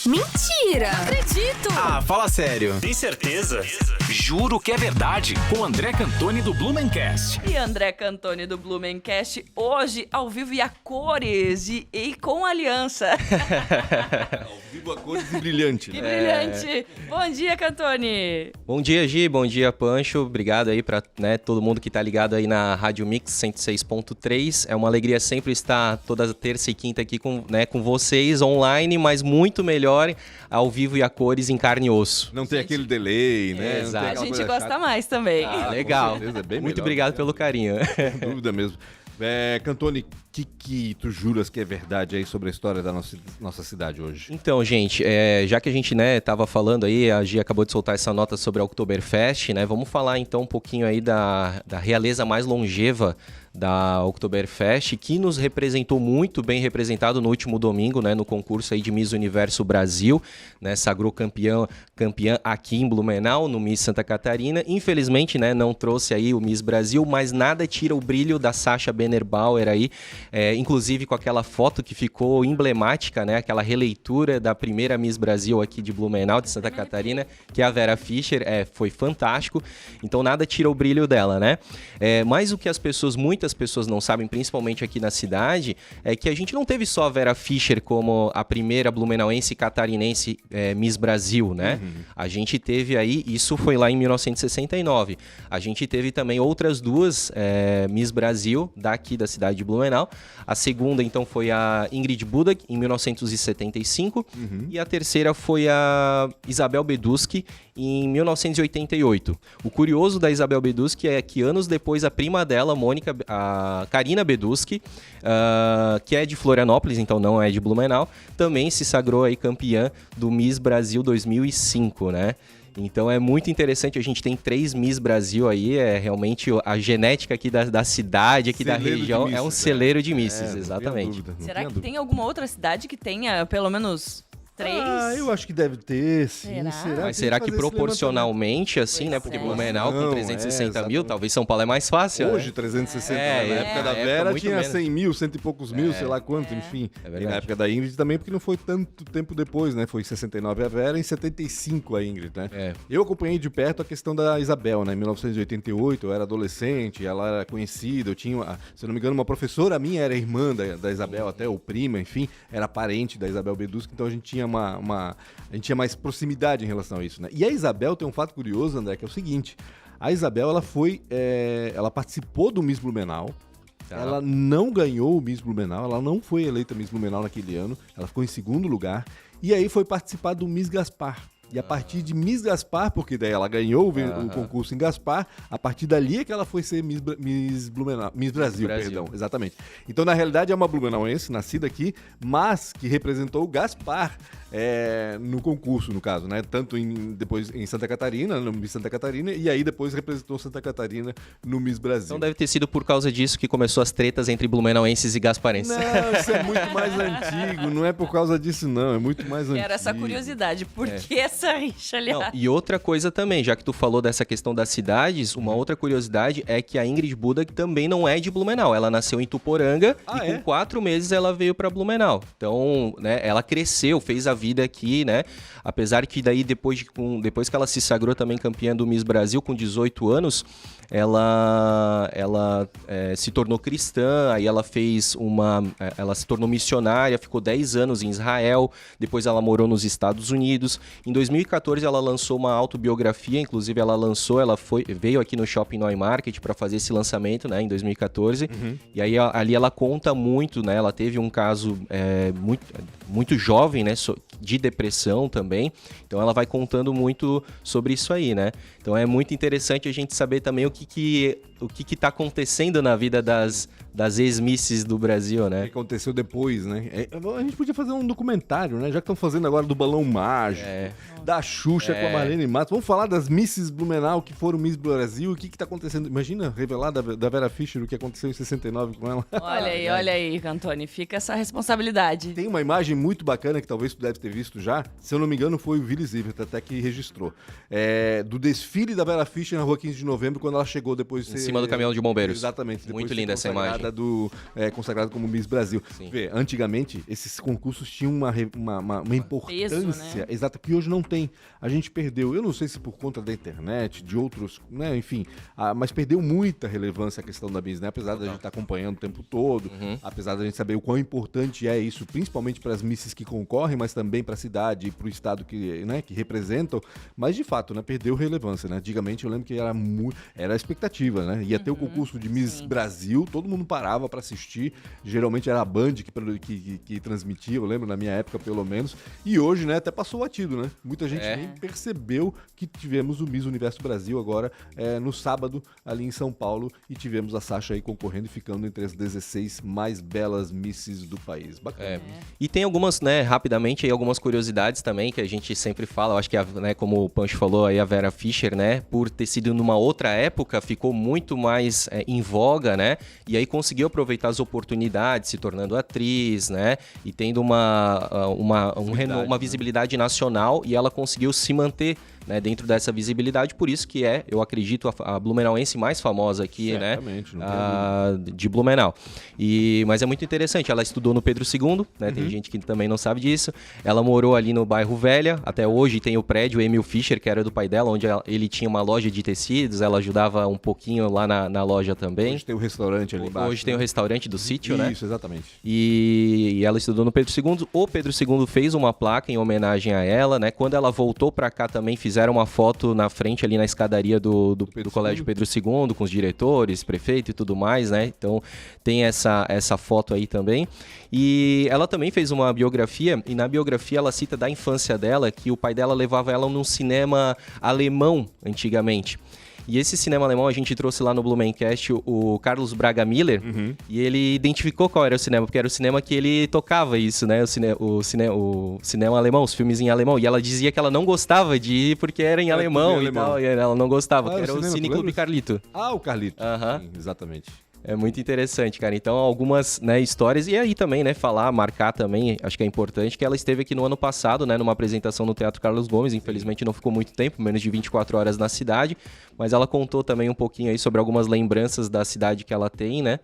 Mentira! Não acredito! Ah, fala sério. Tem certeza? Juro que é verdade. Com André Cantoni do Blumencast. E André Cantoni do Blumencast, hoje ao vivo e a cores e com aliança. Ao vivo a cores e brilhante. Que brilhante! Bom dia, Cantoni! Bom dia, Gi. Bom dia, Pancho. Obrigado aí pra todo mundo que tá ligado aí na Rádio Mix 106.3. É uma alegria sempre estar toda terça e quinta aqui com vocês online, mas muito melhor ao vivo e a cores em carne e osso. Não tem aquele delay, né? Exato. A gente gosta mais também. Legal. Com certeza, é bem Muito melhor. obrigado pelo carinho. Sem dúvida mesmo. Cantoni, o que tu juras que é verdade aí sobre a história da nossa cidade hoje? Então, gente, já que a gente tava falando aí, a Gi acabou de soltar essa nota sobre a Oktoberfest, né? Vamos falar então um pouquinho aí da realeza mais longeva da Oktoberfest, que nos representou muito bem representado no último domingo, né, no concurso aí de Miss Universo Brasil, né, sagrou campeã aqui em Blumenau, no Miss Santa Catarina. Infelizmente, né, não trouxe aí o Miss Brasil, mas nada tira o brilho da Sasha Bennerbauer aí, inclusive com aquela foto que ficou emblemática, né, aquela releitura da primeira Miss Brasil aqui de Blumenau, de Santa Catarina, que é a Vera Fischer, foi fantástico, então nada tira o brilho dela, né. Mas o que muitas pessoas não sabem, principalmente aqui na cidade, é que a gente não teve só a Vera Fischer como a primeira blumenauense catarinense Miss Brasil, né? Uhum. A gente teve aí, isso foi lá em 1969, a gente teve também outras duas Miss Brasil daqui da cidade de Blumenau. A segunda, então, foi a Ingrid Budak, em 1975, e a terceira foi a Isabel Beduski, em 1988. O curioso da Isabel Beduski é que anos depois a prima dela, a Karina Beduski, que é de Florianópolis, então não é de Blumenau, também se sagrou aí campeã do Miss Brasil 2005, né? Então é muito interessante, a gente tem 3 Miss Brasil aí, realmente a genética aqui da cidade, aqui celeiro da região, misses, é um celeiro de misses, não exatamente. tenho dúvida, Será que tem alguma outra cidade que tenha pelo menos 3? Eu acho que deve ter, sim. Será? Mas será que proporcionalmente, assim, né? Porque Blumenau com 360 mil, talvez São Paulo é mais fácil. Hoje, né? 360, na época da Vera muito tinha menos. 100 mil, cento e poucos mil, sei lá quanto, enfim. É E verdade. na época da Ingrid também, porque não foi tanto tempo depois, né? Foi em 69 a Vera e em 75 a Ingrid, né? Eu acompanhei de perto a questão da Isabel, né? Em 1988, eu era adolescente, ela era conhecida, eu tinha, se eu não me engano, uma professora minha era irmã da Isabel, até, ou prima, enfim, era parente da Isabel Beduski, então a gente tinha a gente tinha mais proximidade em relação a isso, né? E a Isabel tem um fato curioso, André, que é o seguinte: a Isabel, ela participou do Miss Blumenau, ela não ganhou o Miss Blumenau, ela não foi eleita Miss Blumenau naquele ano, ela ficou em segundo lugar, e aí foi participar do Miss Gaspar. E a partir de Miss Gaspar, porque daí ela ganhou o concurso em Gaspar, a partir dali é que ela foi ser Miss Brasil, perdão, exatamente. Então, na realidade, é uma blumenauense, nascida aqui, mas que representou o Gaspar no concurso, no caso, né? Tanto depois em Santa Catarina, no Miss Santa Catarina, e aí depois representou Santa Catarina no Miss Brasil. Então deve ter sido por causa disso que começou as tretas entre blumenauenses e gasparenses. Não, isso é muito mais antigo, não é por causa disso não, é muito mais antigo. Era essa curiosidade, por que essa rixa, aliás? Não, e outra coisa também, já que tu falou dessa questão das cidades, uma outra curiosidade é que a Ingrid Budak também não é de Blumenau. Ela nasceu em Tuporanga e com 4 meses ela veio pra Blumenau. Então, né, ela cresceu, fez a vida aqui, né? Apesar que daí depois que ela se sagrou também campeã do Miss Brasil com 18 anos, ela se tornou cristã, aí ela ela se tornou missionária, ficou 10 anos em Israel, depois ela morou nos Estados Unidos. Em 2014 ela lançou uma autobiografia, inclusive ela veio aqui no Shopping Neumarkt para fazer esse lançamento, né, em 2014. E aí ali ela conta muito, né, ela teve um caso muito jovem, né, de depressão também, então ela vai contando muito sobre isso aí, né. Então é muito interessante a gente saber também o que tá acontecendo na vida das ex-misses do Brasil, né? O que aconteceu depois, né? A gente podia fazer um documentário, né? Já que estão fazendo agora do Balão Mágico, da Xuxa com a Marlene Matos. Vamos falar das Misses Blumenau que foram Miss Brasil. O que tá acontecendo? Imagina revelar da Vera Fischer o que aconteceu em 69 com ela. Olha aí, Cantoni. Fica essa responsabilidade. Tem uma imagem muito bacana que talvez tu deve ter visto já, se eu não me engano foi o Willy Zivert até que registrou, do desfile da Vera Fischer na rua 15 de novembro, quando ela chegou depois de ser... Em cima do caminhão de bombeiros. Exatamente. Muito linda essa imagem. Consagrada como Miss Brasil. Vê, antigamente, esses concursos tinham uma importância, peso, né? exata, que hoje não tem. A gente perdeu, eu não sei se por conta da internet, de outros, né, enfim, mas perdeu muita relevância a questão da Miss, né? Apesar da gente estar acompanhando o tempo todo, apesar da gente saber o quão importante é isso, principalmente para as misses que concorrem, mas também para a cidade e para o estado que representam, mas de fato, né, perdeu relevância, né? Antigamente eu lembro que era a expectativa, né? Ia ter o concurso de Miss Brasil, todo mundo parava para assistir, geralmente era a Band que transmitia, eu lembro na minha época pelo menos, e hoje, né, até passou batido, né? Muita gente nem percebeu que tivemos o Miss Universo Brasil agora no sábado ali em São Paulo, e tivemos a Sasha aí concorrendo e ficando entre as 16 mais belas misses do país. Bacana. E tem algumas, né, rapidamente, aí, algumas curiosidades também que a gente sempre fala. Eu acho que, né, como o Pancho falou, aí a Vera Fischer, né, por ter sido numa outra época, ficou muito mais em voga, né, e aí conseguiu aproveitar as oportunidades, se tornando atriz, né, e tendo uma visibilidade nacional, e ela conseguiu se manter, né, dentro dessa visibilidade, por isso que eu acredito, a blumenauense mais famosa aqui, certamente, né, de Blumenau. Mas é muito interessante, ela estudou no Pedro II, né, tem gente que também não sabe disso, ela morou ali no bairro Velha, até hoje tem o prédio Emil Fischer, que era do pai dela, onde ele tinha uma loja de tecidos, ela ajudava um pouquinho lá na loja também. Hoje tem o restaurante ali embaixo. Hoje tem o restaurante do sítio, né? Isso, exatamente. E ela estudou no Pedro II, o Pedro II fez uma placa em homenagem a ela, né, quando ela voltou pra cá também fizeram uma foto na frente ali na escadaria do Colégio Pedro II, com os diretores, prefeito e tudo mais, né? Então tem essa foto aí também. E ela também fez uma biografia, e na biografia ela cita da infância dela que o pai dela levava ela num cinema alemão antigamente. E esse cinema alemão a gente trouxe lá no Blumencast o Carlos Braga Miller, e ele identificou qual era o cinema, porque era o cinema que ele tocava isso, né? O cinema alemão, os filmes em alemão. E ela dizia que ela não gostava de ir porque era em alemão e tal, e ela não gostava, que era o Cine Clube Carlito. Ah, o Carlito. Sim, exatamente. É muito interessante, cara. Então, algumas, né, histórias. E aí também, né, marcar também, acho que é importante, que ela esteve aqui no ano passado, né, numa apresentação no Teatro Carlos Gomes. Infelizmente não ficou muito tempo, menos de 24 horas na cidade. Mas ela contou também um pouquinho aí sobre algumas lembranças da cidade que ela tem, né?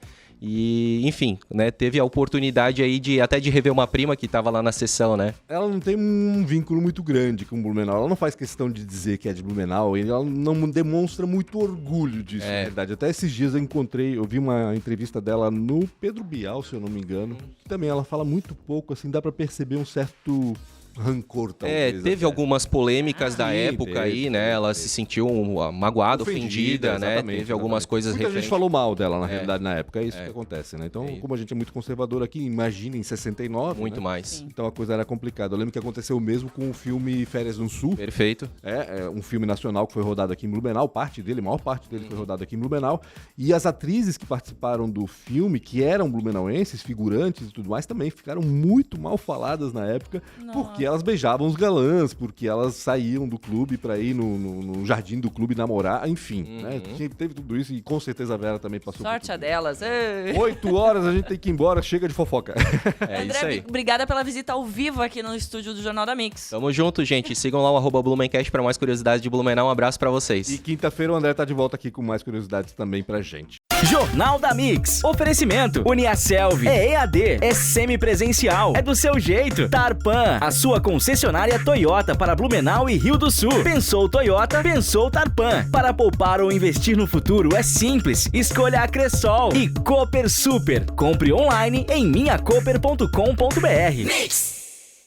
E, enfim, né, teve a oportunidade aí até de rever uma prima que estava lá na sessão, né? Ela não tem um vínculo muito grande com Blumenau. Ela não faz questão de dizer que é de Blumenau. Ela não demonstra muito orgulho disso, na verdade. Até esses dias eu vi uma entrevista dela no Pedro Bial, se eu não me engano. Que também ela fala muito pouco, assim, dá pra perceber um certo rancor, talvez. Teve algumas polêmicas da época aí, né? Ela se sentiu magoada, ofendida, né? Teve algumas coisas referentes. Muita gente falou mal dela, na realidade, na época. É isso que acontece, né? Então, como a gente é muito conservador aqui, imagina em 69, muito, né? mais. Sim. Então a coisa era complicada. Eu lembro que aconteceu o mesmo com o filme Férias no Sul. Perfeito. É um filme nacional que foi rodado aqui em Blumenau. A maior parte dele foi rodado aqui em Blumenau. E as atrizes que participaram do filme, que eram blumenauenses, figurantes e tudo mais, também ficaram muito mal faladas na época, porque elas beijavam os galãs, porque elas saíam do clube pra ir no jardim do clube namorar, enfim, né? Teve tudo isso, e com certeza a Vera também passou. Sorte a delas. 8 horas a gente tem que ir embora, chega de fofoca. André, isso aí. Obrigada pela visita ao vivo aqui no estúdio do Jornal da Mix. Tamo junto, gente. Sigam lá o @Blumencast pra mais curiosidades de Blumenau. Um abraço pra vocês. E quinta-feira o André tá de volta aqui com mais curiosidades também pra gente. Jornal da Mix. Oferecimento. Uniaselv. É EAD. É semipresencial. É do seu jeito. Tarpan. A sua concessionária Toyota para Blumenau e Rio do Sul. Pensou Toyota? Pensou Tarpan. Para poupar ou investir no futuro é simples. Escolha a Cressol. E Cooper Super. Compre online em minhacoper.com.br. Mix.